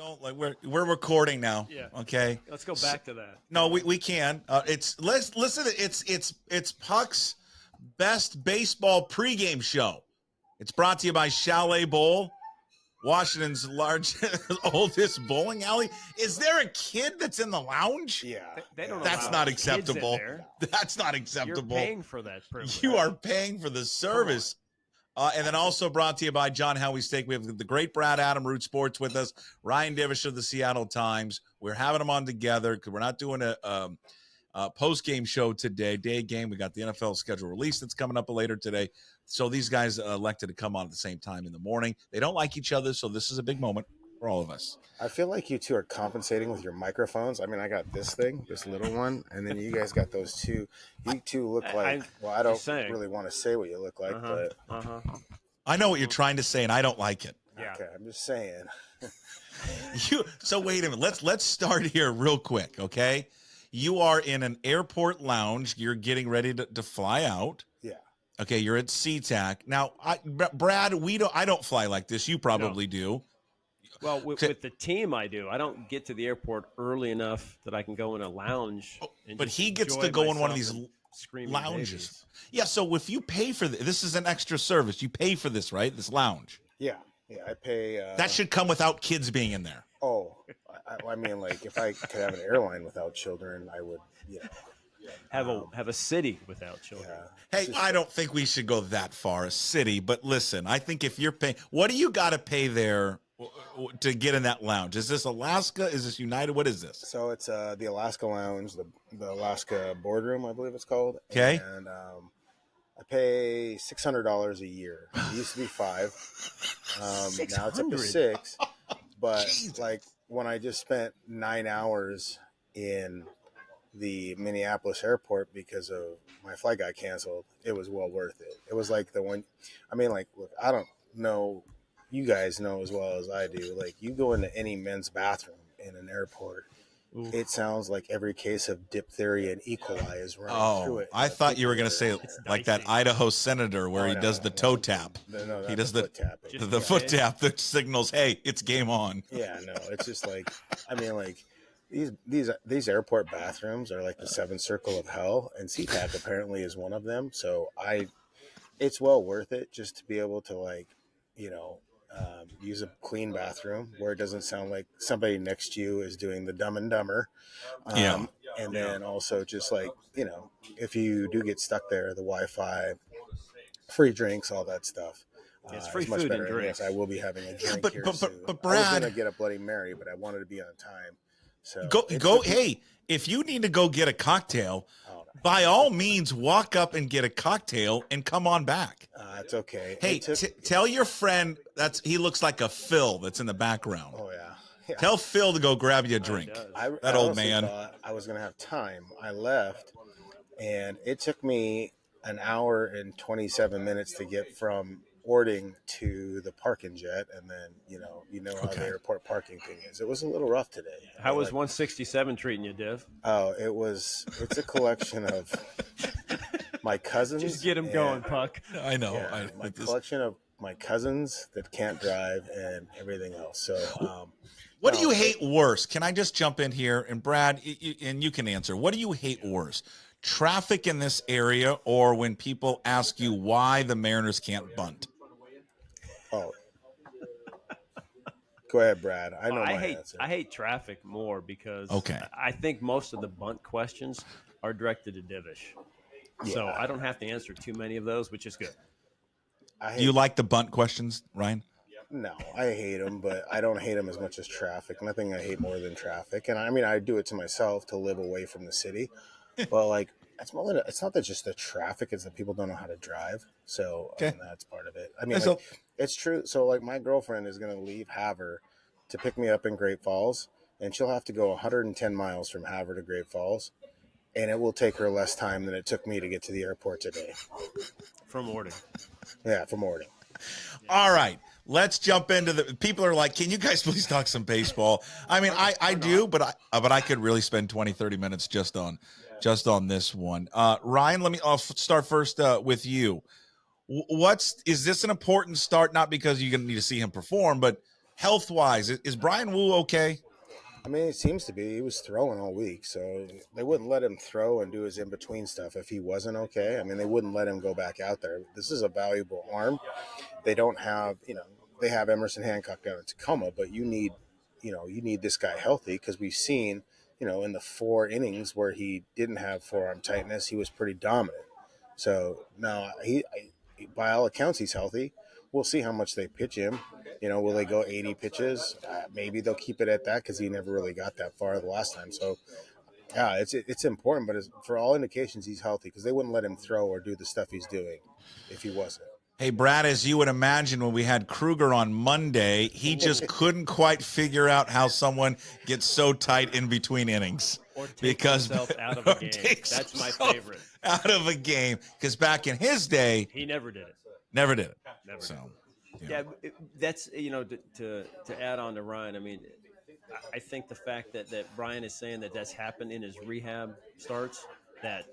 Don't like we're recording now. Yeah. Okay. Let's go back to that. No, we can. Let's listen. It's Puck's best baseball pregame show. It's brought to you by Chalet Bowl, Washington's oldest bowling alley. Is there a kid that's in the lounge? Yeah. They don't. That's allow not kids in acceptable. there. That's not acceptable. You're paying for that privilege. You are paying for the service. And then also brought to you by John Howie Steak. We have the great Brad Adam, Root Sports, with us. Ryan Divish of the Seattle Times. We're having them on together because we're not doing a post-game show today, day game. We got the NFL schedule release that's coming up later today. So these guys elected to come on at the same time in the morning. They don't like each other, so this is a big moment for all of us. I feel like you two are compensating with your microphones. I mean, I got this thing, this little one, and then you guys got those two. You two look like, well, I don't really want to say what you look like, but. I know what you're trying to say, and I don't like it. Yeah. Okay, I'm just saying. So wait a minute. Let's start here real quick, okay? You are in an airport lounge. You're getting ready to fly out. Yeah. Okay, you're at SeaTac. Now, Brad, I don't fly like this. You probably do. Well, with the team, I do. I don't get to the airport early enough that I can go in a lounge. But he gets to go in one of these lounges. Babies. Yeah, so if you pay for this is an extra service. You pay for this, right? This lounge. Yeah, I pay. That should come without kids being in there. Oh, I mean, like if I could have an airline without children, I would. Have a city without children. Yeah. Hey, I don't think we should go that far, a city. But listen, I think if you're paying, what do you got to pay there to get in that lounge? Is this Alaska? Is this United? What is this? So it's the Alaska Lounge, the Alaska Boardroom, I believe it's called. Okay. And I pay $600 a year. It used to be $500. Now it's up to $600. But like when I just spent 9 hours in the Minneapolis airport because of my flight got canceled, it was well worth it. It was like the one. I mean, like, look, I don't know. You guys know as well as I do. Like, you go into any men's bathroom in an airport, it sounds like every case of diphtheria and E. coli is running through it. I thought you were going to say like that Idaho senator where he does the toe tap. No, he does the foot tap that signals, hey, it's game on. Yeah, no, it's just like, I mean, like these airport bathrooms are like the seventh circle of hell, and SeaTac apparently is one of them. So it's well worth it just to be able to, like, use a clean bathroom where it doesn't sound like somebody next to you is doing the Dumb and Dumber. And then also just like, if you do get stuck there, the Wi-Fi, free drinks, all that stuff. It's free much food better. and drinks. Yes, I will be having a drink here but soon. Brad, I was going to get a Bloody Mary, but I wanted to be on time. So go. Hey, if you need to go get a cocktail, by all means, walk up and get a cocktail and come on back. It's okay. Hey, tell your friend he looks like a Phil that's in the background. Oh, yeah. Tell Phil to go grab you a drink. That old man. Thought I was going to have time. I left, and it took me an hour and 27 minutes to get from Ording to the parking jet, and then how the airport parking thing is. It was a little rough today. How was 167 treating you, Div? Oh, it's a collection of my cousins. Just get him going, Puck. I know. Yeah, my collection of my cousins that can't drive and everything else. So, what do you hate worse? Can I just jump in here? And Brad, and you can answer. What do you hate worse? Traffic in this area, or when people ask you why the Mariners can't bunt? Oh, go ahead, Brad. I know my answer. I hate traffic more because okay. I think most of the bunt questions are directed to Divish. Yeah. So I don't have to answer too many of those, which is good. Do you like the bunt questions, Ryan? No, I hate them, but I don't hate them as much as traffic. Nothing I hate more than traffic. And I mean, I do it to myself to live away from the city. But like, it's not that just the traffic; it's that people don't know how to drive. So I mean, that's part of it. I mean, it's true. So like, my girlfriend is going to leave Havre to pick me up in Great Falls, and she'll have to go 110 miles from Havre to Great Falls, and it will take her less time than it took me to get to the airport today. From Ording. Yeah, from Ording. All right. Let's jump into the people are like, can you guys please talk some baseball? I mean, I do, but I could really spend 20, 30 minutes just on this one. Ryan, I'll start first with you. Is this an important start? Not because you're going to need to see him perform, but health-wise, is Brian Wu okay? I mean, it seems to be. He was throwing all week, so they wouldn't let him throw and do his in-between stuff if he wasn't okay. I mean, they wouldn't let him go back out there. This is a valuable arm. They don't have, they have Emerson Hancock down in Tacoma, but you need this guy healthy, because we've seen, in the 4 innings where he didn't have forearm tightness, he was pretty dominant. So now by all accounts, he's healthy. We'll see how much they pitch him. Will they go 80 pitches? Maybe they'll keep it at that, because he never really got that far the last time. So, yeah, it's important. But for all indications, he's healthy, because they wouldn't let him throw or do the stuff he's doing if he wasn't. Hey, Brad, as you would imagine, when we had Kruger on Monday, he just couldn't quite figure out how someone gets so tight in between innings. Or take himself out of a game. That's my favorite. Out of a game, because back in his day, he never did it. Never did it. Never. So, yeah, that's to add on to Ryan. I mean, I think the fact that Brian is saying that that's happened in his rehab starts, that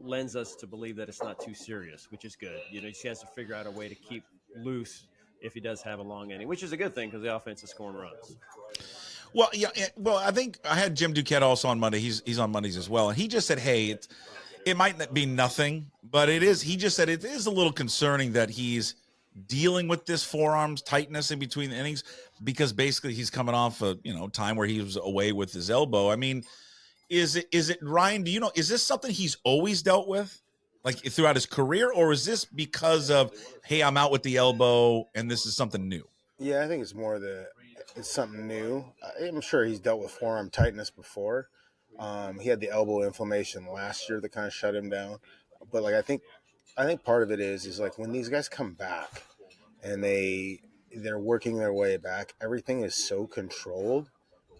lends us to believe that it's not too serious, which is good. He has to figure out a way to keep loose if he does have a long inning, which is a good thing, because the offense is scoring runs. Well, yeah. Well, I think I had Jim Duquette also on Monday. He's on Mondays as well, and he just said, "Hey, it might not be nothing, but it is." He just said it is a little concerning that he's dealing with this forearms tightness in between the innings, because basically he's coming off a time where he was away with his elbow. I mean, is it Ryan? Do you know? Is this something he's always dealt with, like throughout his career, or is this because of, hey, I'm out with the elbow and this is something new? Yeah, I think it's it's something new. I'm sure he's dealt with forearm tightness before. He had the elbow inflammation last year that kind of shut him down. But I think part of it is like when these guys come back and they're working their way back, everything is so controlled.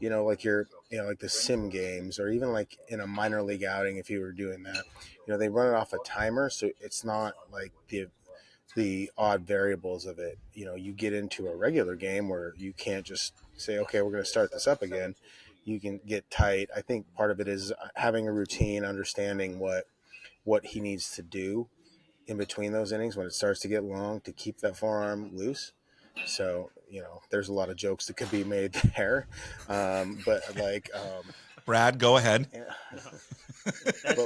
Like like the sim games, or even like in a minor league outing, if you were doing that, they run it off a timer, so it's not like the odd variables of it. You get into a regular game where you can't just say, okay, we're going to start this up again. You can get tight. I think part of it is having a routine, understanding what he needs to do in between those innings when it starts to get long, to keep that forearm loose. So, there's a lot of jokes that could be made there. Brad, go ahead. Yeah. But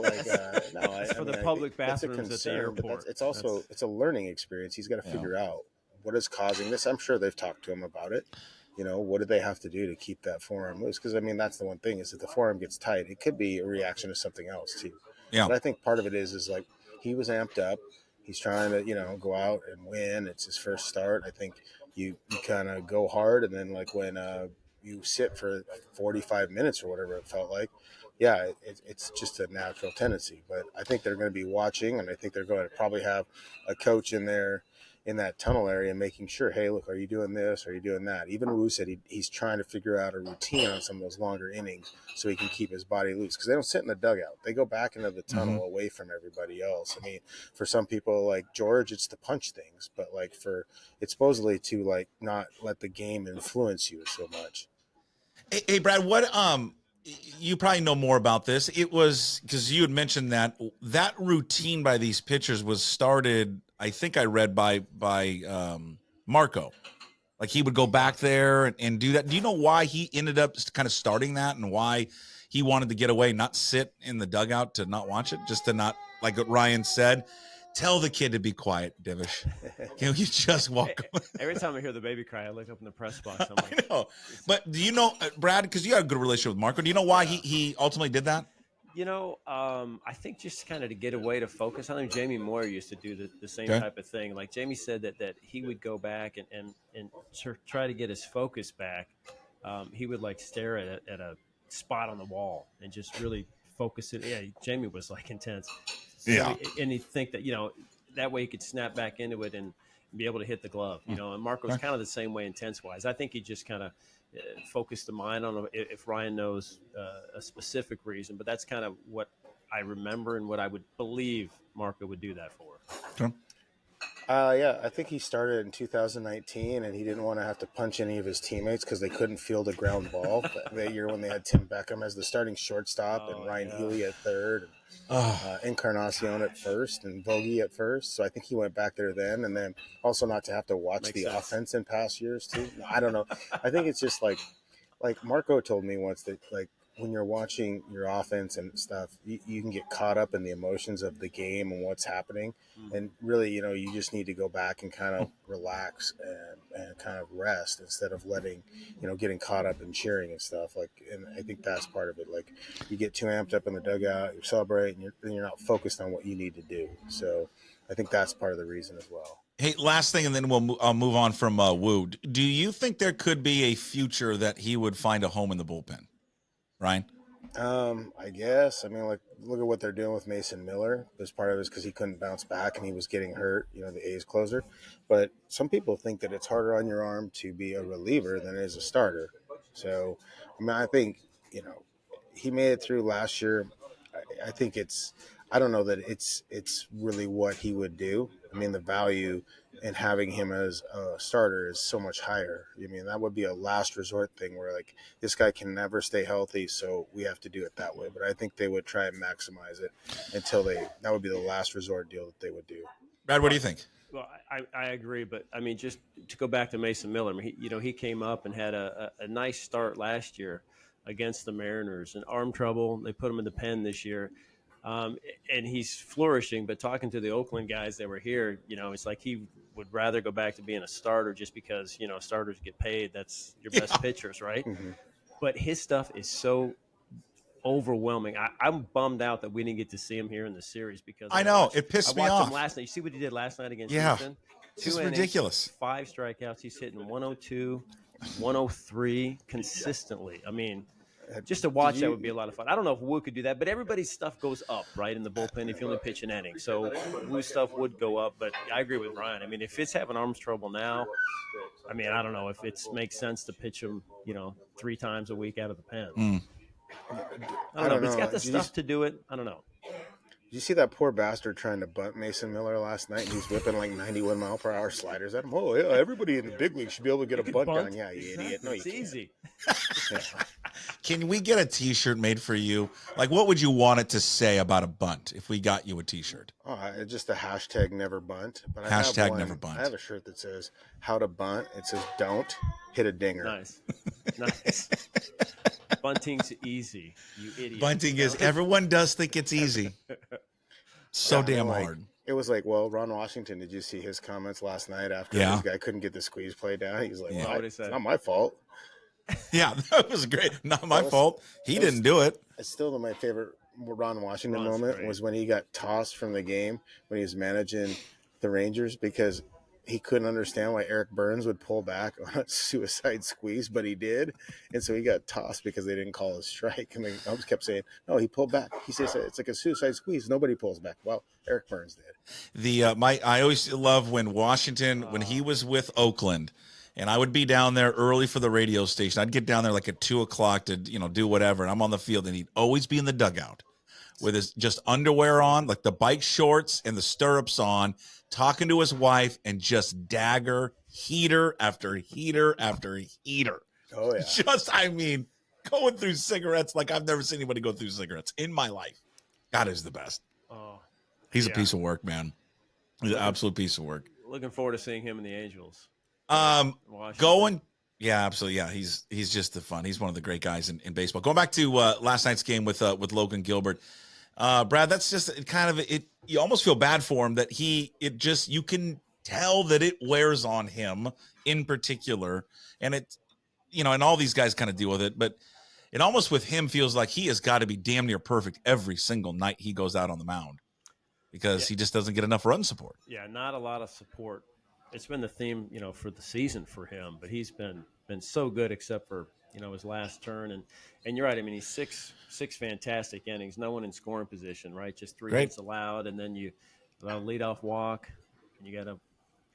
no, for the public bathrooms at the airport. It's a learning experience. He's got to figure out what is causing this. I'm sure they've talked to him about it. What do they have to do to keep that forearm loose? Because that's the one thing, is that the forearm gets tight. It could be a reaction to something else too. Yeah. But I think part of it is like he was amped up. He's trying to go out and win. It's his first start. I think you kind of go hard, and then like when you sit for 45 minutes or whatever it felt like. Yeah, it's just a natural tendency. But I think they're going to be watching, and I think they're going to probably have a coach in there in that tunnel area making sure, hey, look, are you doing this? Are you doing that? Even Wu said he's trying to figure out a routine on some of those longer innings so he can keep his body loose, because they don't sit in the dugout. They go back into the tunnel away from everybody else. I mean, for some people like George, it's to punch things, but it's supposedly to like not let the game influence you so much. Hey, Brad, what you probably know more about this. It was because you had mentioned that routine by these pitchers was started, I think I read by Marco. Like he would go back there and do that. Do you know why he ended up kind of starting that, and why he wanted to get away, not sit in the dugout to not watch it, just to not, like what Ryan said, tell the kid to be quiet, Divish. Can you just walk away? Every time I hear the baby cry, I look up in the press box. I'm like, I know. But do you know, Brad, because you have a good relationship with Marco, do you know why he ultimately did that? I think just kind of to get away, to focus. I think Jamie Moore used to do the same type of thing. Like Jamie said that he would go back and try to get his focus back. He would like stare at a spot on the wall and just really focus it. Yeah, Jamie was like intense. Yeah. And he'd think that, that way he could snap back into it and be able to hit the glove, and Marco's kind of the same way intense-wise. I think he just kind of focused the mind on if Ryan knows a specific reason, but that's kind of what I remember and what I would believe Marco would do that for. Okay. Yeah, I think he started in 2019, and he didn't want to have to punch any of his teammates because they couldn't field a ground ball that year when they had Tim Beckham as the starting shortstop and Ryan Healy at third, and Encarnacion at first, and Vogie at first. So I think he went back there then, and then also not to have to watch Makes the sense. offense in past years too. I don't know. I think it's just like Marco told me once that like when you're watching your offense and stuff, you can get caught up in the emotions of the game and what's happening. And really, you just need to go back and kind of relax and kind of rest instead of letting, getting caught up in cheering and stuff. Like, and I think that's part of it. Like, you get too amped up in the dugout, you celebrate, and you're not focused on what you need to do. So I think that's part of the reason as well. Hey, last thing, and then I'll move on from Woo. Do you think there could be a future that he would find a home in the bullpen, Ryan? I guess. I mean, like, look at what they're doing with Mason Miller. There's part of it is because he couldn't bounce back and he was getting hurt, the A's closer. But some people think that it's harder on your arm to be a reliever than it is a starter. So, I mean, I think, he made it through last year. I think I don't know that it's really what he would do. I mean, the value in having him as a starter is so much higher. I mean, that would be a last resort thing where like this guy can never stay healthy, so we have to do it that way. But I think they would try and maximize it until that would be the last resort deal that they would do. Brad, what do you think? Well, I agree, but I mean, just to go back to Mason Miller, I mean, he came up and had a nice start last year against the Mariners and arm trouble. They put him in the pen this year. And he's flourishing, but talking to the Oakland guys that were here, it's like he would rather go back to being a starter just because, starters get paid. That's your best pitchers, right? Mm-hmm. But his stuff is so overwhelming. I'm bummed out that we didn't get to see him here in the series because I know it pissed me I watched off him last night. You see what he did last night against Yeah. Houston? It's just ridiculous. 5 strikeouts. He's hitting 102, 103 consistently. I mean, just to watch that would be a lot of fun. I don't know if Wood could do that, but everybody's stuff goes up, right, in the bullpen if you only pitch an inning. So Wood's stuff would go up, but I agree with Ryan. I mean, if it's having arms trouble now, I mean, I don't know if it makes sense to pitch him, 3 times a week out of the pen. I don't know. But he's got the stuff to do it. I don't know. Did you see that poor bastard trying to bunt Mason Miller last night? He's whipping like 91-mile-per-hour sliders at him. Oh, yeah, everybody in the big league should be able to get a bunt down. Yeah, you idiot. No, it's easy. Yeah. Can we get a T-shirt made for you? Like, what would you want it to say about a bunt if we got you a T-shirt? Oh, just a hashtag never bunt. But hashtag never bunt. I have a shirt that says how to bunt. It says don't hit a dinger. Nice. Bunting's easy, you idiot. Bunting is, everyone does think it's easy. So damn hard. It was like, well, Ron Washington, did you see his comments last night after this guy couldn't get the squeeze play down? He's like, well, it's not my fault. Yeah, that was great. Not my fault. He didn't do it. It's still my favorite Ron Washington moment was when he got tossed from the game when he was managing the Rangers because he couldn't understand why Eric Burns would pull back on a suicide squeeze, but he did. And so he got tossed because they didn't call a strike. And the umps kept saying, no, he pulled back. He says it's like a suicide squeeze. Nobody pulls back. Well, Eric Burns did. I always love when Washington, when he was with Oakland, and I would be down there early for the radio station. I'd get down there like at 2:00 to, do whatever. And I'm on the field and he'd always be in the dugout with his just underwear on, like the bike shorts and the stirrups on, talking to his wife and just dagger heater after heater after heater. Oh, yeah. Just, going through cigarettes like I've never seen anybody go through cigarettes in my life. God is the best. Oh, he's a piece of work, man. He's an absolute piece of work. Looking forward to seeing him in the Angels. Absolutely. Yeah, he's just the fun. He's one of the great guys in baseball. Going back to last night's game with Logan Gilbert, Brad, that's just kind of it. You almost feel bad for him that you can tell that it wears on him in particular, and it, and all these guys kind of deal with it, but it almost with him feels like he has got to be damn near perfect every single night he goes out on the mound because he just doesn't get enough run support. Yeah, not a lot of support. It's been the theme, for the season for him, but he's been so good except for, his last turn. And you're right. I mean, he's six fantastic innings, no one in scoring position, right? Just 3 hits allowed. And then you allow a leadoff walk and you got to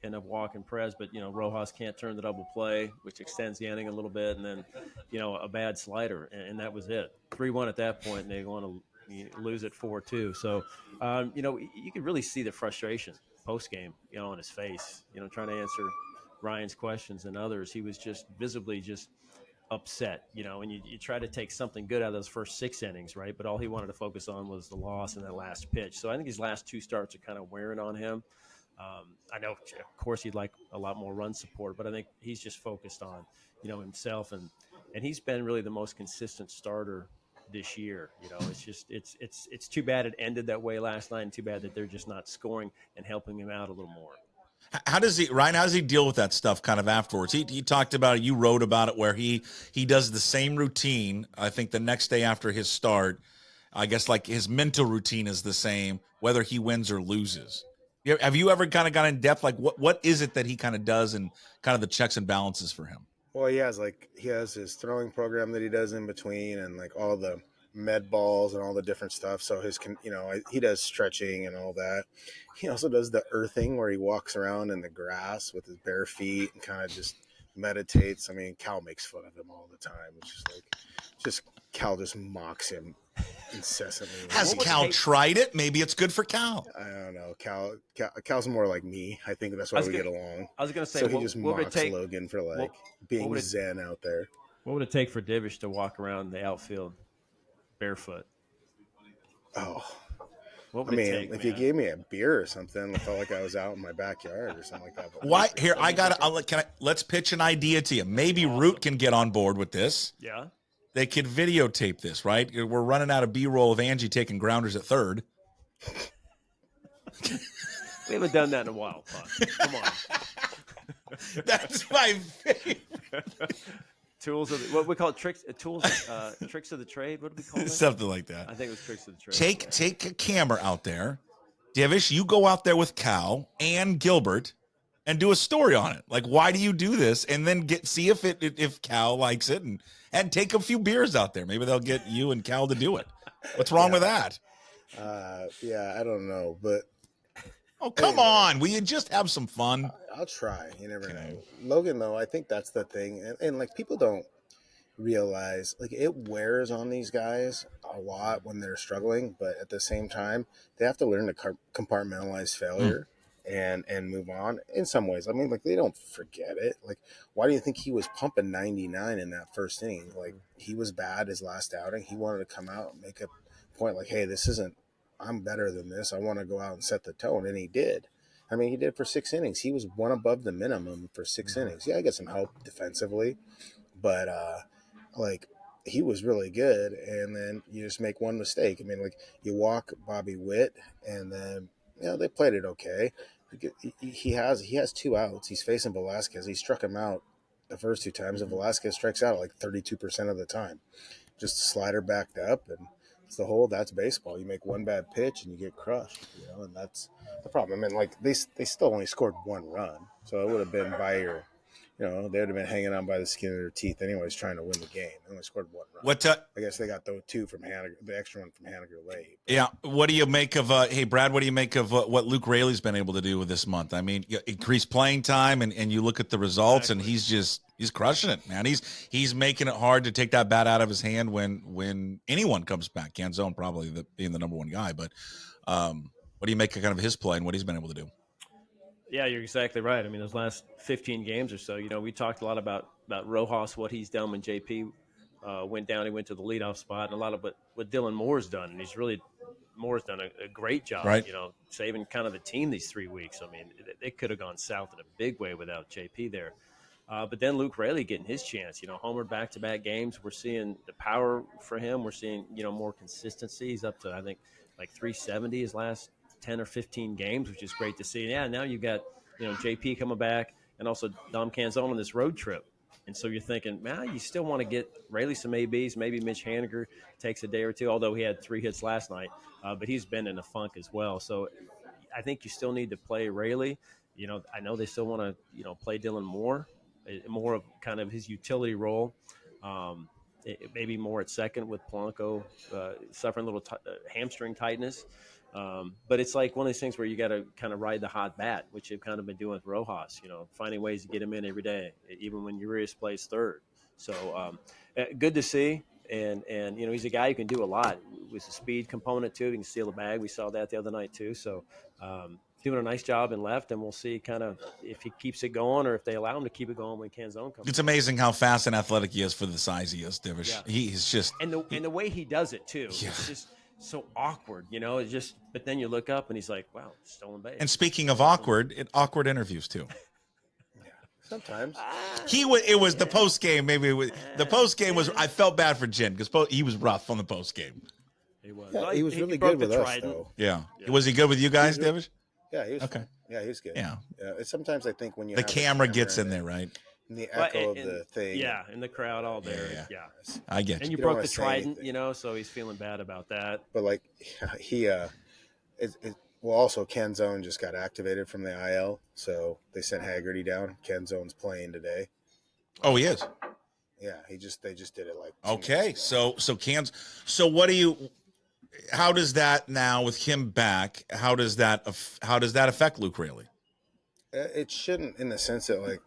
end up walking Perez, but, Rojas can't turn the double play, which extends the inning a little bit. And then, a bad slider. And that was it. 3-1 at that point, and they want to lose it 4-2. So, you could really see the frustration post game, on his face, trying to answer Ryan's questions and others. He was just visibly just upset, and you try to take something good out of those first 6 innings, right? But all he wanted to focus on was the loss and that last pitch. So I think his last 2 starts are kind of wearing on him. I know, of course, he'd like a lot more run support, but I think he's just focused on, himself, and he's been really the most consistent starter this year. It's just it's too bad it ended that way last night, and too bad that they're just not scoring and helping him out a little more. How does he deal with that stuff kind of afterwards? He talked about it. You wrote about it where he does the same routine. I think the next day after his start, I guess like his mental routine is the same, whether he wins or loses. Have you ever kind of got in depth? Like what is it that he kind of does and kind of the checks and balances for him? Well, he has his throwing program that he does in between, and like all the med balls and all the different stuff. So he does stretching and all that. He also does the earthing where he walks around in the grass with his bare feet and kind of just meditates. I mean, Cal makes fun of him all the time. It's just Cal just mocks him incessantly. Has Cal tried it? Maybe it's good for Cal. I don't know. Cal's more like me. I think that's why we get along. I was going to say, so he just mocks Logan for being zen out there. What would it take for Divish to walk around the outfield barefoot? Oh, what would it take, if you gave me a beer or something, I felt like I was out in my backyard or something like that. But why? Here, let's pitch an idea to you. Maybe awesome. Root can get on board with this. Yeah. They could videotape this, right? We're running out of B-roll of Angie taking grounders at third. We haven't done that in a while, Puck. Come on. That's my favorite. Tools of what we call it, tricks of the trade. What do we call it? Something like that. I think it was tricks of the trade. Take a camera out there. Divish, you go out there with Cal and Gilbert and do a story on it. Like, why do you do this? And then see if Cal likes it and take a few beers out there. Maybe they'll get you and Cal to do it. What's wrong with that? I don't know, but oh, come on. Will you just have some fun? I'll try. You never know. Logan, though, I think that's the thing. And like, people don't realize, like, it wears on these guys a lot when they're struggling, but at the same time, they have to learn to compartmentalize failure and move on in some ways. I mean, like, they don't forget it. Like, why do you think he was pumping 99 in that first inning? Like, he was bad his last outing. He wanted to come out and make a point like, hey, I'm better than this. I want to go out and set the tone. And he did. I mean, he did for 6 innings. He was one above the minimum for 6 innings. Yeah, I got some help defensively, but he was really good. And then you just make one mistake. I mean, like, you walk Bobby Witt, and then they played it okay. He has 2 outs. He's facing Velasquez. He struck him out the first 2 times, and Velasquez strikes out like 32% of the time. Just a slider backed up, and that's baseball. You make one bad pitch and you get crushed, and that's the problem. I mean, like, they still only scored 1 run, so it would have been by your, they would have been hanging on by the skin of their teeth anyways, trying to win the game. They only scored 1 run. I guess they got the 2 from Haniger, the extra one from Haniger late. Yeah. What do you make of? Hey, Brad, what do you make of what Luke Rayleigh's been able to do with this month? I mean, increased playing time, and you look at the results, and he's crushing it, man. He's making it hard to take that bat out of his hand when anyone comes back. Canzone probably being the number 1 guy, but what do you make of kind of his play and what he's been able to do? Yeah, you're exactly right. I mean, those last 15 games or so, we talked a lot about Rojas, what he's done when JP went down. He went to the leadoff spot, and a lot of what Dylan Moore's done, and Moore's done a great job, right? Saving kind of the team these 3 weeks. I mean, it could have gone south in a big way without JP there. But then Luke Rayleigh getting his chance, homer back-to-back games. We're seeing the power for him. We're seeing, more consistency. He's up to, I think, like 370 his last 10 or 15 games, which is great to see. Yeah, now you've got, JP coming back and also Dom Canzone on this road trip. And so you're thinking, man, you still want to get Rayleigh some ABs. Maybe Mitch Haniger takes a day or 2, although he had 3 hits last night. But he's been in a funk as well. So I think you still need to play Rayleigh. I know they still want to, play Dylan Moore, more of kind of his utility role. Maybe more at second with Polanco suffering a little hamstring tightness. But it's like one of these things where you got to kind of ride the hot bat, which you've kind of been doing with Rojas, finding ways to get him in every day, even when Urias plays third. So good to see. And he's a guy who can do a lot with the speed component too. He can steal a bag. We saw that the other night too. So doing a nice job in left, and we'll see kind of if he keeps it going or if they allow him to keep it going when Canzone comes. It's amazing how fast and athletic he is for the size he is, Divish. Yeah. He's just and the way he does it too. Yeah. It's just so awkward, It's just, but then you look up and he's like, "Wow, stolen base." And speaking of awkward interviews too. Sometimes It was the post game. Maybe the post game was. I felt bad for Jen because he was rough on the post game. He was. Yeah, he was really good with us, though. Yeah. Was he good with you guys, Divish? Yeah, he was okay. Fine. Yeah, he was good. Yeah. Sometimes I think when you the have camera gets in there, right? And the echo of and, the thing. Yeah, and the crowd all there. Yeah. I get you. And you broke the trident, so he's feeling bad about that. But like he well, also Canzone just got activated from the IL, so they sent Haggerty down. Canzone's playing today. Oh, he is. Yeah, they just did it like. Okay, so what do you? How does that now with him back? How does that affect Luke Rayleigh? It shouldn't, in the sense that like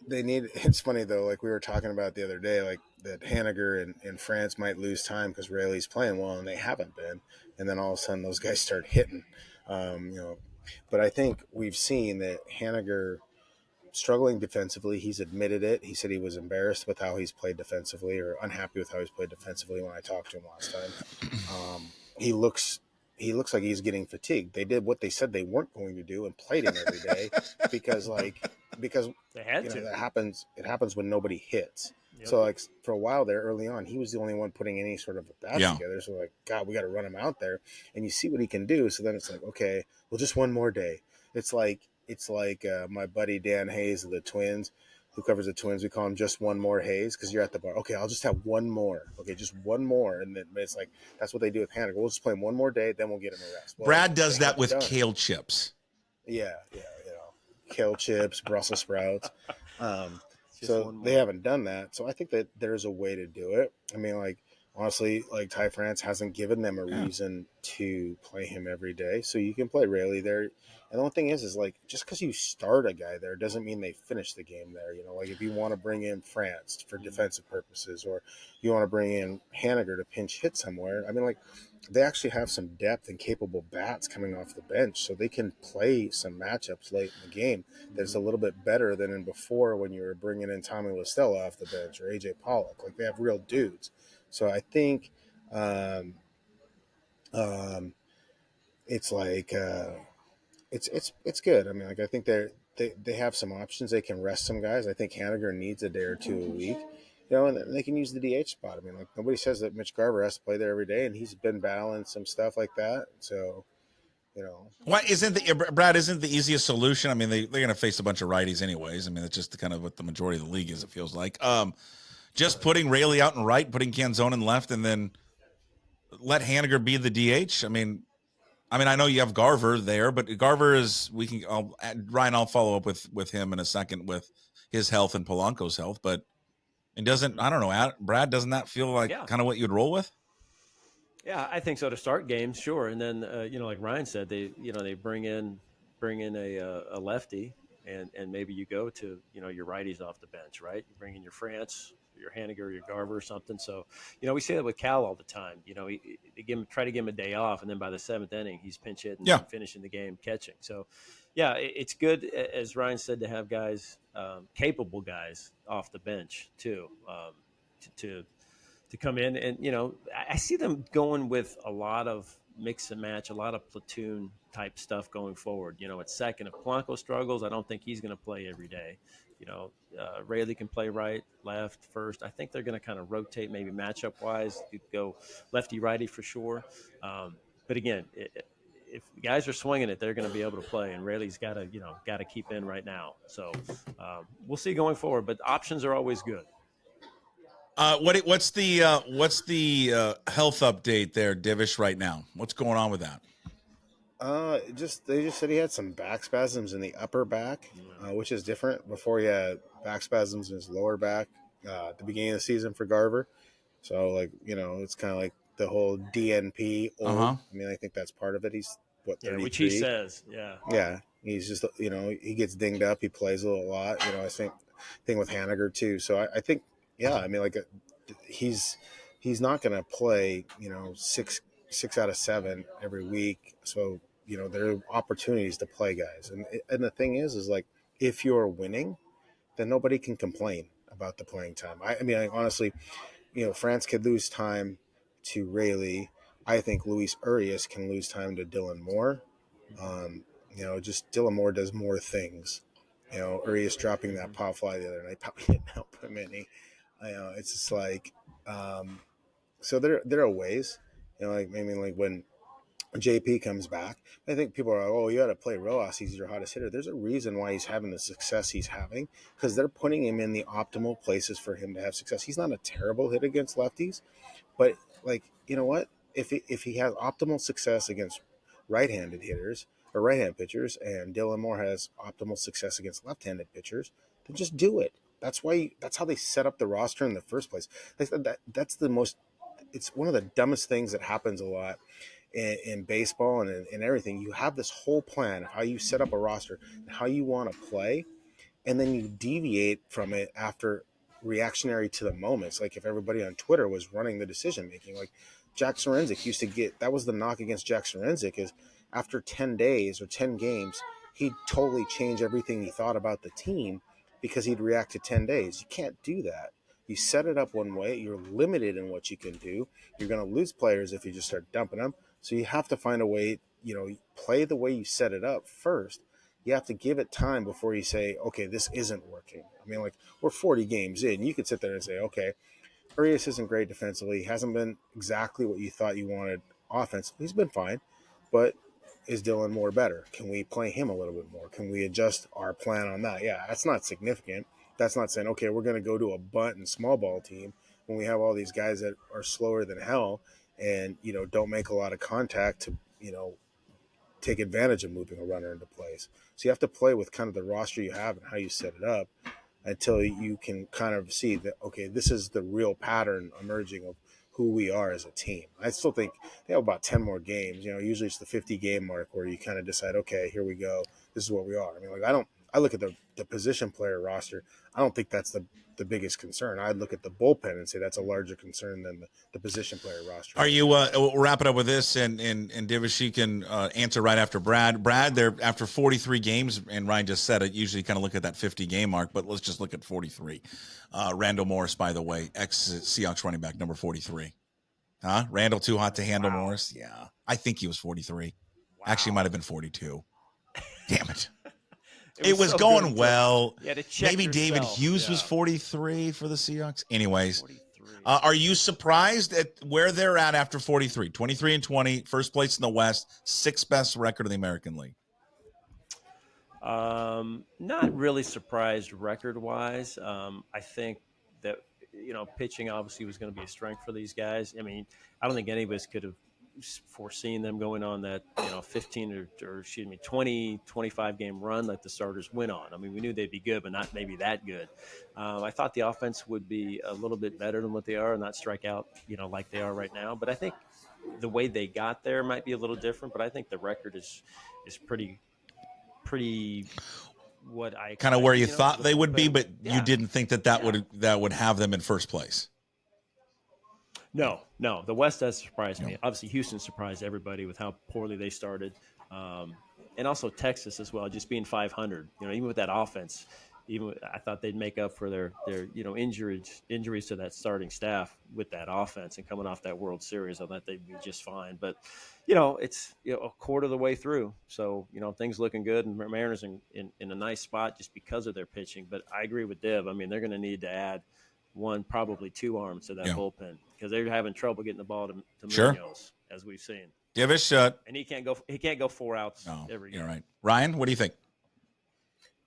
they need. It's funny though, like we were talking about the other day, like that Haniger and France might lose time because Rayleigh's playing well and they haven't been, and then all of a sudden those guys start hitting, But I think we've seen that Haniger struggling defensively. He's admitted it. He said he was embarrassed with how he's played defensively, or unhappy with how he's played defensively when I talked to him last time. He looks like he's getting fatigued. They did what they said they weren't going to do and played him every day because they had to. That happens. It happens when nobody hits. Yep. So like for a while there early on, he was the only one putting any sort of a bat together. So like, God, we got to run him out there, and you see what he can do. So then it's like, okay, well, just one more day. It's like my buddy Dan Hayes of the Twins, who covers the Twins. We call him Just One More Hayes because you're at the bar. Okay, I'll just have one more. Okay, just one more, and then it's like that's what they do with Haniger. We'll just play him one more day, then we'll get him a rest. Well, Brad does that with kale chips. Yeah, kale chips, Brussels sprouts. So they haven't done that. So I think that there's a way to do it. I mean, like honestly, like Ty France hasn't given them a reason to play him every day. So you can play Rayleigh there. And the only thing is like just because you start a guy there doesn't mean they finish the game there. Like if you want to bring in France for defensive purposes, or you want to bring in Haniger to pinch hit somewhere. I mean, like they actually have some depth and capable bats coming off the bench, so they can play some matchups late in the game that's a little bit better than in before when you were bringing in Tommy LaStella off the bench or AJ Pollock. Like they have real dudes. So I think it's like it's good. I mean, like I think they have some options. They can rest some guys. I think Haniger needs a day or two a week. And they can use the DH spot. I mean, like nobody says that Mitch Garver has to play there every day, and he's been battling some stuff like that. So, why isn't the easiest solution? I mean, they're going to face a bunch of righties anyways. I mean, it's just kind of what the majority of the league is. It feels like just putting Rayleigh out in right, putting Canzone in left, and then let Haniger be the DH. I mean, I know you have Garver there, but Garver is Ryan. I'll follow up with him in a second with his health and Polanco's health, but. And I don't know, Brad, doesn't that feel like kind of what you'd roll with? Yeah, I think so to start games, sure. And then, like Ryan said, they bring in a lefty and maybe you go to, your righties off the bench, right? You bring in your France, your Haniger, your Garver or something. So, we say that with Cal all the time. They try to give him a day off, and then by the seventh inning, he's pinch hitting and finishing the game catching. So, yeah, it's good, as Ryan said, to have guys, capable guys off the bench too, to come in. And, I see them going with a lot of mix and match, a lot of platoon type stuff going forward. At second, if Polanco struggles, I don't think he's going to play every day. Rayleigh can play right, left, first. I think they're going to kind of rotate maybe matchup wise. You go lefty, righty for sure. But again, if guys are swinging it, they're going to be able to play, and Rayleigh's got to keep in right now. So we'll see going forward, but options are always good. What's the health update there, Divish, right now? What's going on with that? They just said he had some back spasms in the upper back, which is different. Before he had back spasms in his lower back at the beginning of the season for Garver. So it's kind of like the whole DNP. I mean, I think that's part of it. He's 33? Which he says, yeah. He's just he gets dinged up. He plays a lot. I think thing with Haniger too. So I think I mean he's not going to play 6 out of 7 every week. So there are opportunities to play guys. And the thing is like, if you're winning, then nobody can complain about the playing time. I mean, honestly, France could lose time to Rayleigh. I think Luis Urias can lose time to Dylan Moore. Just Dylan Moore does more things. Urias dropping that pop fly the other night probably didn't help him any. It's just like, so there are ways, like maybe like when JP comes back, I think people are like, oh, you got to play Rojas. He's your hottest hitter. There's a reason why he's having the success he's having, because they're putting him in the optimal places for him to have success. He's not a terrible hit against lefties, but like, you know what? If he has optimal success against right-handed hitters or right-hand pitchers, and Dylan Moore has optimal success against left-handed pitchers, then just do it. That's how they set up the roster in the first place. That's the most. It's one of the dumbest things that happens a lot in baseball and in everything. You have this whole plan of how you set up a roster and how you want to play, and then you deviate from it after reactionary to the moments. Like if everybody on Twitter was running the decision making, like Jack Sorenzik used to get, that was the knock against Jack Sorenzik, is after 10 days or 10 games, he'd totally change everything he thought about the team because he'd react to 10 days. You can't do that. You set it up one way, you're limited in what you can do. You're going to lose players if you just start dumping them. So you have to find a way, play the way you set it up first. You have to give it time before you say, okay, this isn't working. I mean, like, we're 40 games in. You could sit there and say, okay, Urias isn't great defensively. He hasn't been exactly what you thought you wanted offensively. He's been fine. But is Dylan Moore better? Can we play him a little bit more? Can we adjust our plan on that? Yeah, that's not significant. That's not saying, okay, we're going to go to a bunt and small ball team when we have all these guys that are slower than hell and, don't make a lot of contact to, take advantage of moving a runner into place. So you have to play with kind of the roster you have and how you set it up until you can kind of see that, okay, this is the real pattern emerging of who we are as a team. I still think they have about 10 more games. Usually it's the 50 game mark where you kind of decide, okay, here we go. This is what we are. I mean, like, I look at the position player roster. I don't think that's the biggest concern. I'd look at the bullpen and say that's a larger concern than the position player roster. Are you, we'll wrap it up with this, and Divish can answer right after Brad. Brad, they're after 43 games, and Ryan just said it, usually kind of look at that 50 game mark, but let's just look at 43. Randall Morris, by the way, ex-Seahawks running back, number 43. Huh? Randall too hot to handle Morris? Yeah. I think he was 43. Wow. Actually, might have been 42. Damn it. It was so going well. Maybe David Hughes was 43 for the Seahawks. Anyways, are you surprised at where they're at after 43? 23-20, first place in the West, sixth best record in the American League. Not really surprised record-wise. I think that, pitching obviously was going to be a strength for these guys. I mean, I don't think any of us could have foreseen them going on that 15 or 20 25 game run that the starters went on. I mean, we knew they'd be good, but not maybe that good. I thought the offense would be a little bit better than what they are and not strike out like they are right now, but I think the way they got there might be a little different. But I think the record is pretty what I kind of where you thought they would be, but you didn't think that would have them in first place. No. The West does surprise me. Obviously, Houston surprised everybody with how poorly they started, and also Texas as well, just being 500. Even with that offense, I thought they'd make up for their injuries to that starting staff with that offense, and coming off that World Series, I thought they'd be just fine. But it's a quarter of the way through, so things looking good, and Mariners in a nice spot just because of their pitching. But I agree with Div. I mean, they're going to need to add one, probably two arms to that bullpen, because they're having trouble getting the ball to Munoz, as we've seen. Divish, and he can't go 4 outs every year. You're right. Ryan, what do you think?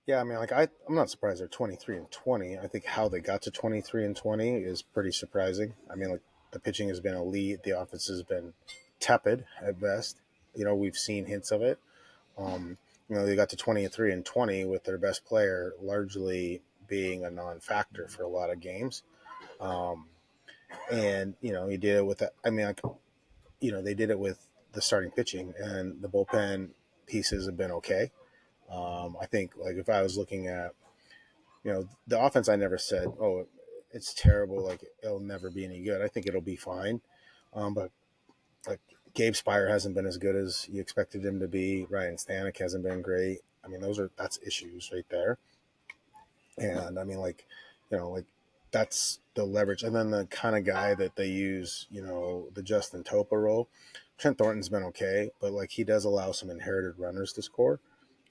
Yeah, I mean, like I'm not surprised they're 23-20. I think how they got to 23-20 is pretty surprising. I mean, like the pitching has been elite, the offense has been tepid at best. We've seen hints of it. They got to 23-20 with their best player largely being a non-factor for a lot of games. And, he did it with that. I mean, they did it with the starting pitching, and the bullpen pieces have been okay. I think, like, if I was looking at, the offense, I never said, oh, it's terrible, like, it'll never be any good. I think it'll be fine. But, like, Gabe Spire hasn't been as good as you expected him to be. Ryan Stanek hasn't been great. I mean, that's issues right there. And I mean, like, like that's the leverage. And then the kind of guy that they use, the Justin Topa role. Trent Thornton's been okay, but like he does allow some inherited runners to score.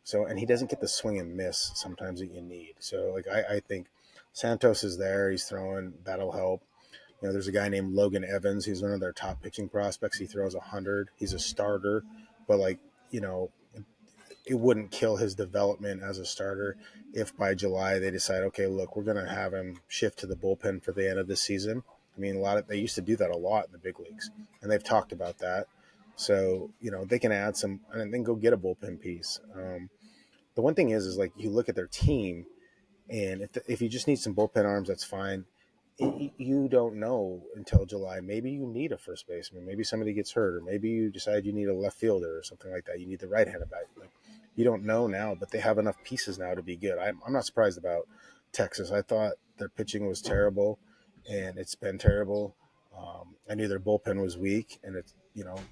So, and he doesn't get the swing and miss sometimes that you need. So, like, I think Santos is there. He's throwing. That'll help. There's a guy named Logan Evans. He's one of their top pitching prospects. He throws 100. He's a starter, but like, it wouldn't kill his development as a starter if by July they decide, okay, look, we're going to have him shift to the bullpen for the end of the season. I mean, they used to do that a lot in the big leagues, and they've talked about that. So, they can add some and then go get a bullpen piece. The one thing is like you look at their team, and if you just need some bullpen arms, that's fine. You don't know until July. Maybe you need a first baseman. Maybe somebody gets hurt, or maybe you decide you need a left fielder or something like that. You need the right-handed bat. Like, you don't know now, but they have enough pieces now to be good. I'm not surprised about Texas. I thought their pitching was terrible, and it's been terrible. I knew their bullpen was weak, and it's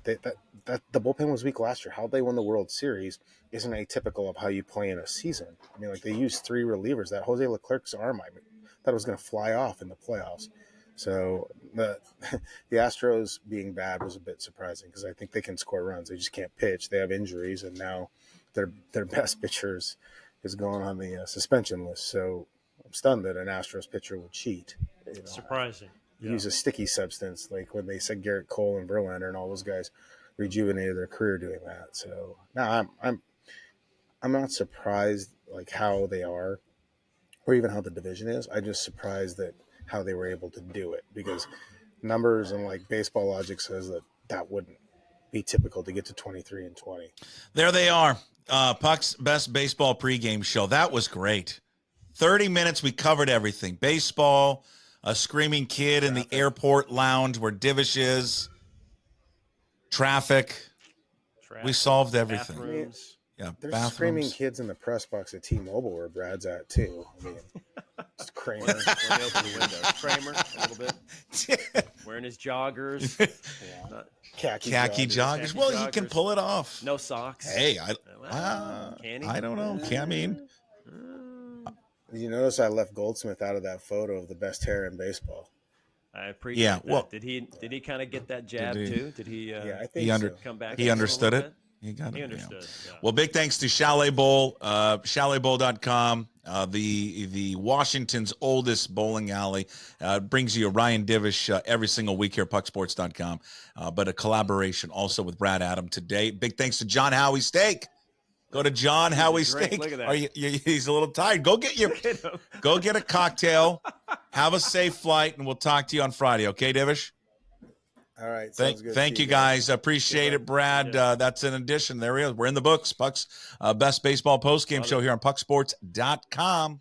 that the bullpen was weak last year. How they won the World Series isn't atypical of how you play in a season. I mean, like they used 3 relievers. That Jose Leclerc's arm, I thought it was going to fly off in the playoffs. So the Astros being bad was a bit surprising because I think they can score runs. They just can't pitch. They have injuries, and now their best pitchers is going on the suspension list. So I'm stunned that an Astros pitcher would cheat. Surprising. Use a sticky substance, like when they said Garrett Cole and Verlander and all those guys rejuvenated their career doing that. So now I'm not surprised like how they are, or even how the division is. I'm just surprised that how they were able to do it, because numbers and like baseball logic says that wouldn't be typical to get to 23-20. There they are. Puck's best baseball pregame show. That was great. 30 minutes. We covered everything. Baseball, a screaming kid in the airport lounge where Divish is, traffic. We solved everything. Bathrooms. Yeah, There's bathrooms. screaming kids in the press box at T-Mobile where Brad's at too. I mean, it's Kramer. When they open the window, Kramer a little bit, wearing his joggers, Khaki joggers. Well, he can pull it off. no socks. Hey, Can he? I don't know. I mean, Did you notice I left Goldsmith out of that photo of the best hair in baseball? I appreciate that. Well, did he kind of get that jab too? Did he? Yeah, I think so. Come back. He understood it. Bit? He got it. He understood. Yeah. Well, big thanks to Chalet Bowl, chaletbowl.com, the Washington's oldest bowling alley. Brings you a Ryan Divish every single week here at pucksports.com, but a collaboration also with Brad Adam today. Big thanks to John Howie Steak. Go to John Howie Steak. Look at that. He's a little tired. Go get a cocktail. Have a safe flight, and we'll talk to you on Friday. Okay, Divish? All right. Sounds good. Thank you, guys. Appreciate it, Brad. That's an addition. There he is. We're in the books. Puck's best baseball postgame show here on pucksports.com.